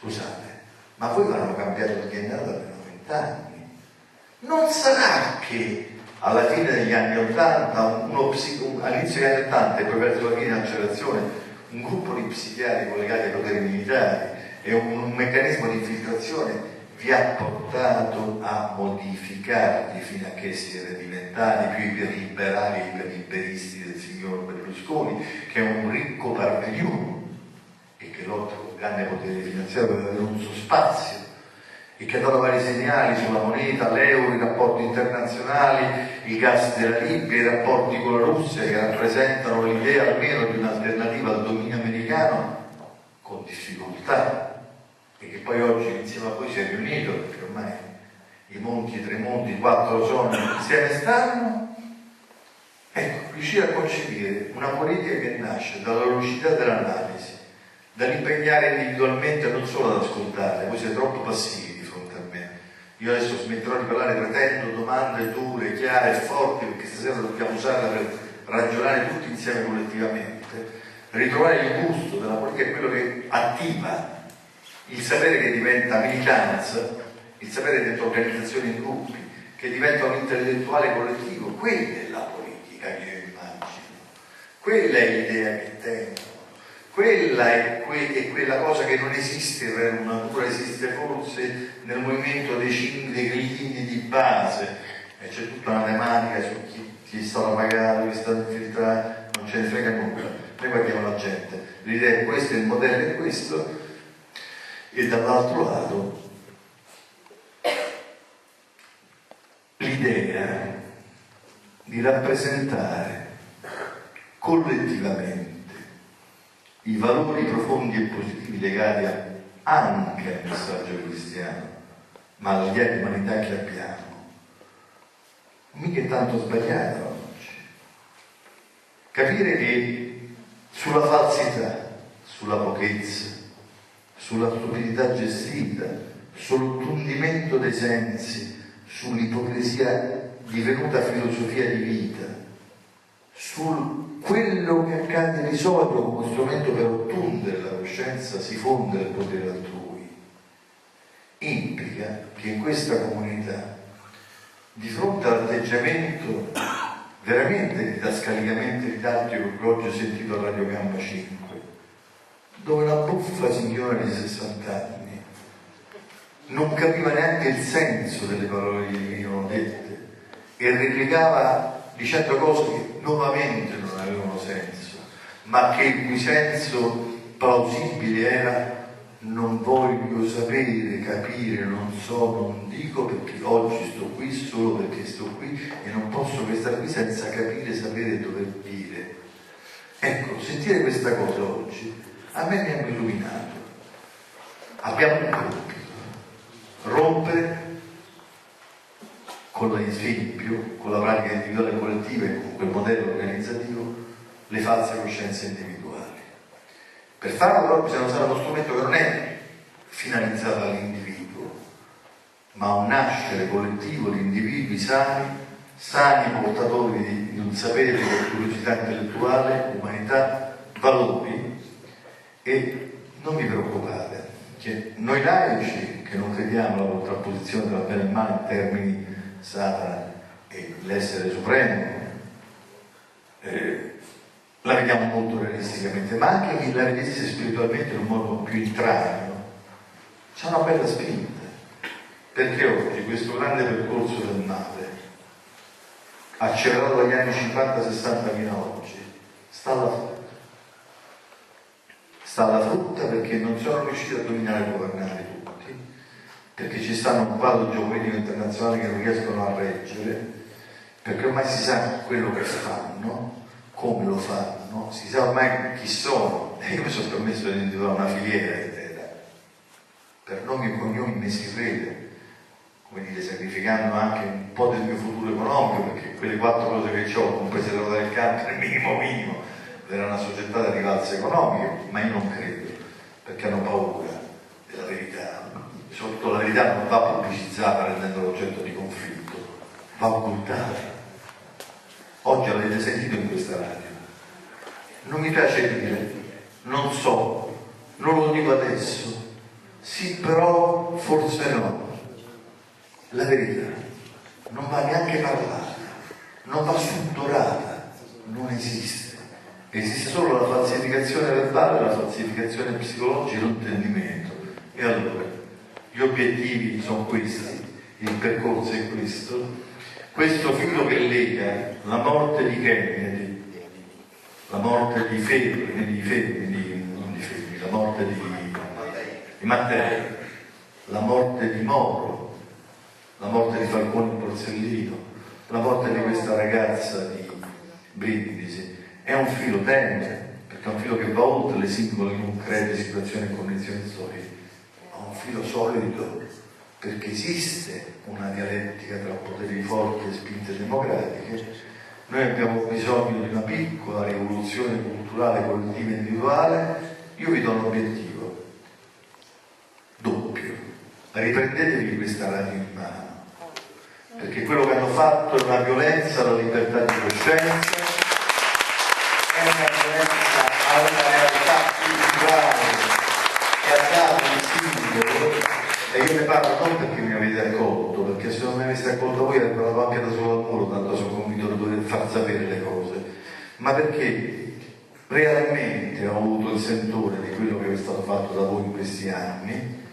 Scusate, ma voi avranno cambiato il DNA da almeno 20 anni. Non sarà che alla fine degli anni 80, all'inizio degli anni 80 e poi verso la fine dell'accelerazione, un gruppo di psichiatri collegati ai poteri militari e un meccanismo di infiltrazione vi ha portato a modificarli fino a che siete diventati più iperliberali e iperliberisti del signor Berlusconi, che è un ricco parvenu e che lotta con grande potere finanziario per avere un suo spazio e che ha dato vari segnali sulla moneta, l'euro, i rapporti internazionali, il gas della Libia, i rapporti con la Russia, che rappresentano l'idea almeno di un'alternativa al dominio americano con difficoltà, e che poi oggi insieme a voi si è riunito, perché ormai i Monti, i Tremonti, i quattro sono insieme stanno. Ecco, riuscire a concepire una politica che nasce dalla lucidità dell'analisi, dall'impegnare individualmente non solo ad ascoltare, voi siete troppo passivi di fronte a me. Io adesso smetterò di parlare pretendo domande dure, chiare e forti, perché stasera dobbiamo usarla per ragionare tutti insieme collettivamente. Ritrovare il gusto della politica è quello che attiva il sapere, che diventa militanza, il sapere dentro organizzazioni in gruppi, che diventa un intellettuale collettivo. Quella è la politica che io immagino, quella è l'idea che tengo, quella è quella cosa che non esiste per natura, esiste forse nel movimento dei grillini di base, e c'è tutta una tematica su chi è stato pagato, chi è stato infiltrato, non ce ne frega nulla, noi guardiamo la gente, l'idea è questo, il modello è questo, e dall'altro lato l'idea di rappresentare collettivamente i valori profondi e positivi legati anche al messaggio cristiano, ma all'idea di umanità che abbiamo, mica è tanto sbagliata oggi. Capire che sulla falsità, sulla pochezza, sulla stupidità gestita, sull'ottundimento dei sensi, sull'ipocrisia divenuta filosofia di vita, su quello che accade di solito come strumento per ottundere la coscienza, si fonde il potere altrui, implica che in questa comunità, di fronte all'atteggiamento veramente didascalicamente didattico che oggi ho sentito a Radio Gamma 5, dove una buffa signora di 60 anni non capiva neanche il senso delle parole che gli venivano dette e replicava dicendo cose che nuovamente non avevano senso, ma che il cui senso plausibile era: non voglio sapere, capire, non so, non dico, perché oggi sto qui solo perché sto qui e non posso restare qui senza capire, sapere e dover dire. Ecco, sentire questa cosa oggi a me mi ha illuminato. Abbiamo un compito: rompere con l'esempio, con la pratica individuale e collettiva e con quel modello organizzativo, le false coscienze individuali. Per farlo però bisogna usare uno strumento che non è finalizzato all'individuo, ma a un nascere collettivo di individui sani portatori di un sapere, di curiosità intellettuale, umanità, valori. E non vi preoccupate che noi laici, che non crediamo alla contrapposizione tra bene e male in termini Satana e l'essere supremo, la vediamo molto realisticamente, ma anche chi la vedesse spiritualmente in un modo più intraneo, c'è una bella spinta, perché oggi questo grande percorso del male, accelerato dagli anni 50-60 fino ad oggi, sta alla frutta perché non sono riusciti a dominare e governare tutti, perché ci stanno un quadro geopolitico internazionale che non riescono a reggere, perché ormai si sa quello che fanno, come lo fanno, si sa ormai chi sono, e io mi sono permesso di individuare una filiera intera, per nomi e cognomi me si crede, come dire, sacrificando anche un po' del mio futuro economico, perché quelle 4 cose che ho, comprese l'ora del campo, il minimo, verranno assoggettate a rivalse economiche, ma io non credo, perché hanno paura della verità. Soprattutto la verità non va pubblicizzata rendendola oggetto di conflitto, va occultata. Oggi l'avete sentito in questa radio. Non mi piace dire, non so, non lo dico adesso, Sì, però forse no. La verità non va neanche parlata, non va suddorata, non esiste. Esiste solo la falsificazione verbale, la falsificazione psicologica, l'intendimento. E allora, gli obiettivi sono questi, il percorso è questo. Questo filo che lega la morte di Kennedy, la morte di la morte di Mattei, la morte di Moro, la morte di Falcone Borsellino, la morte di questa ragazza di Brindisi, è un filo tenue, perché è un filo che va oltre le singole concrete situazioni e condizioni storiche, ma un filo solido, perché esiste una dialettica tra poteri forti e spinte democratiche. Noi abbiamo bisogno di una piccola rivoluzione culturale, collettiva e individuale. Io vi do un obiettivo doppio: riprendetevi questa radio in mano, perché quello che hanno fatto è una violenza alla libertà di coscienza, è una violenza alla realtà culturale che ha dato il simbolo. E io ne parlo non perché mi avete accolto, perché se non mi aveste accolto voi avrei la pancia da solo al muro, tanto sono convinto di dover far sapere le cose, ma perché realmente ho avuto il sentore di quello che è stato fatto da voi in questi anni,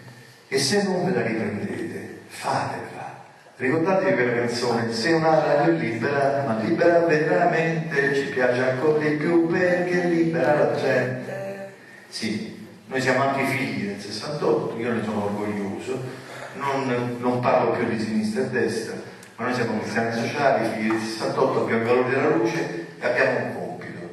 e se non ve la riprendete, fatela. Ricordatevi quella canzone: se una radio è libera, ma libera veramente, ci piace ancora di più perché libera la gente. Sì. Noi siamo anche figli del 68, io ne sono orgoglioso, non parlo più di sinistra e destra, ma noi siamo cristiani sociali, figli del 68, abbiamo i valori della luce e abbiamo un compito: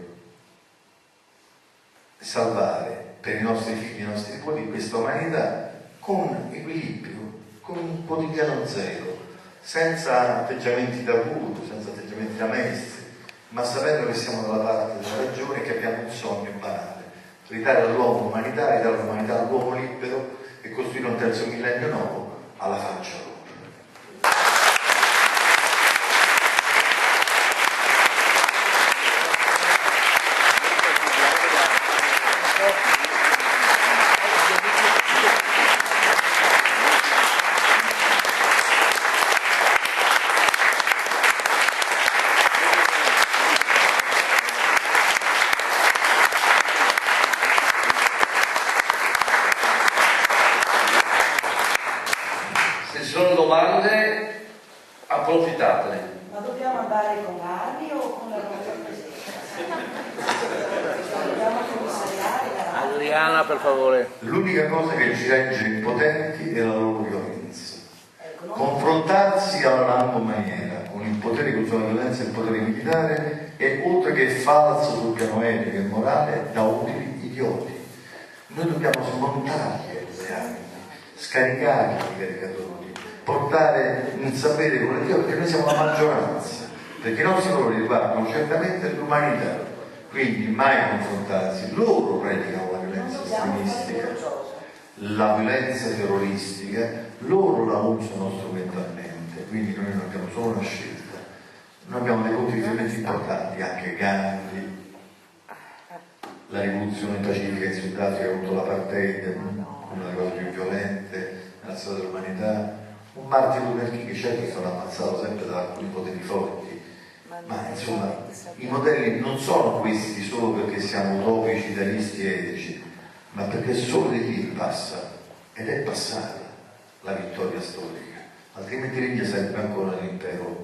salvare per i nostri figli e i nostri nipoti questa umanità con equilibrio, con un quotidiano zero, senza atteggiamenti da guru, senza atteggiamenti da maestri, ma sapendo che siamo dalla parte della ragione e che abbiamo un sogno banale: ridare all'uomo l'umanità, ridare l'umanità all'uomo libero e costruire un terzo millennio nuovo alla faccia loro. Domande, approfittatene. Ma dobbiamo andare con armi o con la nostra presenza? Dobbiamo commissariare la radio? Adriana, per favore. L'unica cosa che ci regge impotenti è la loro violenza. Confrontarsi alla lampo maniera con il potere che usa la violenza e il potere militare è, oltre che falso sul piano etico e morale, da utili idioti. Noi dobbiamo smontarli le armi, scaricarli i caricatori, portare un sapere con Dio, perché noi siamo la maggioranza, perché i nostri valori riguardano certamente l'umanità, quindi mai confrontarsi. Loro predicano la violenza estremistica, la violenza terroristica, loro la usano strumentalmente, quindi noi non abbiamo solo una scelta, noi abbiamo dei punti di riferimento importanti, anche Gandhi, la rivoluzione pacifica in Sudafrica contro l'apartheid, una delle cose più violente nella storia dell'umanità, un Martin Luther King, certo è stato ammazzato sempre da alcuni poteri forti, ma insomma i modelli non sono questi solo perché siamo utopici, idealisti e etici, ma perché solo di lì passa, ed è passata la vittoria storica, altrimenti l'India sarebbe ancora l'impero